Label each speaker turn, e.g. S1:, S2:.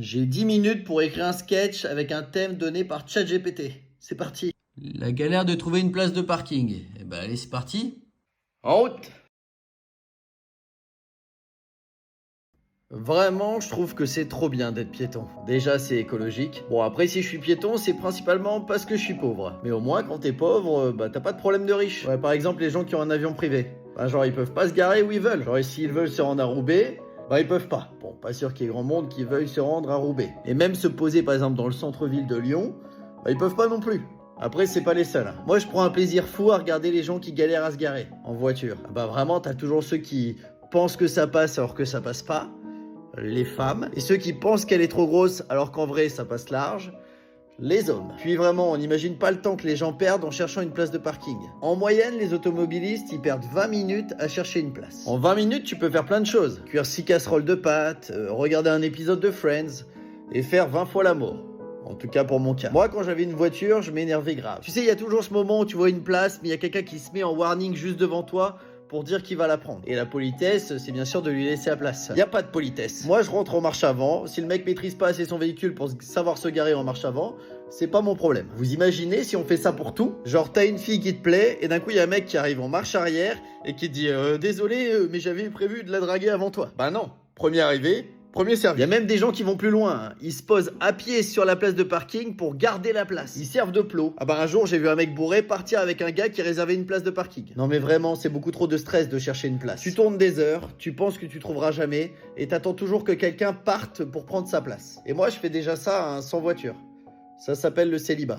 S1: J'ai 10 minutes pour écrire un sketch avec un thème donné par ChatGPT. C'est parti.
S2: La galère de trouver une place de parking. Eh ben allez, c'est parti.
S1: En route. Vraiment, je trouve que c'est trop bien d'être piéton. Déjà, c'est écologique. Bon, après, si je suis piéton, c'est principalement parce que je suis pauvre. Mais au moins, quand t'es pauvre, bah t'as pas de problème de riche. Ouais, par exemple, les gens qui ont un avion privé. Bah, genre, ils peuvent pas se garer où ils veulent. Genre, s'ils veulent se rendre à Roubaix, bah ils peuvent pas. Bon, pas sûr qu'il y ait grand monde qui veuille se rendre à Roubaix. Et même se poser, par exemple, dans le centre-ville de Lyon, bah ils peuvent pas non plus. Après, c'est pas les seuls, hein. Moi, je prends un plaisir fou à regarder les gens qui galèrent à se garer en voiture. Ah bah vraiment, t'as toujours ceux qui pensent que ça passe alors que ça passe pas, les femmes, et ceux qui pensent qu'elle est trop grosse alors qu'en vrai ça passe large, les hommes. Puis vraiment, on n'imagine pas le temps que les gens perdent en cherchant une place de parking. En moyenne, les automobilistes, ils perdent 20 minutes à chercher une place. En 20 minutes, tu peux faire plein de choses. Cuire 6 casseroles de pâtes, regarder un épisode de Friends, et faire 20 fois l'amour. En tout cas pour mon cas. Moi, quand j'avais une voiture, je m'énervais grave. Tu sais, il y a toujours ce moment où tu vois une place, mais il y a quelqu'un qui se met en warning juste devant toi pour dire qu'il va la prendre. Et la politesse, c'est bien sûr de lui laisser la place. Y a pas de politesse. Moi, je rentre en marche avant. Si le mec maîtrise pas assez son véhicule pour savoir se garer en marche avant, c'est pas mon problème. Vous imaginez si on fait ça pour tout? Genre, t'as une fille qui te plaît, et d'un coup, y a un mec qui arrive en marche arrière et qui te dit désolé, mais j'avais prévu de la draguer avant toi. Bah non. Premier arrivé, premier servi. Il y a même des gens qui vont plus loin, hein. Ils se posent à pied sur la place de parking pour garder la place. Ils servent de plot. Ah bah un jour, j'ai vu un mec bourré partir avec un gars qui réservait une place de parking. Non mais vraiment, c'est beaucoup trop de stress de chercher une place. Tu tournes des heures, tu penses que tu trouveras jamais, et t'attends toujours que quelqu'un parte pour prendre sa place. Et moi, je fais déjà ça, hein, sans voiture. Ça s'appelle le célibat.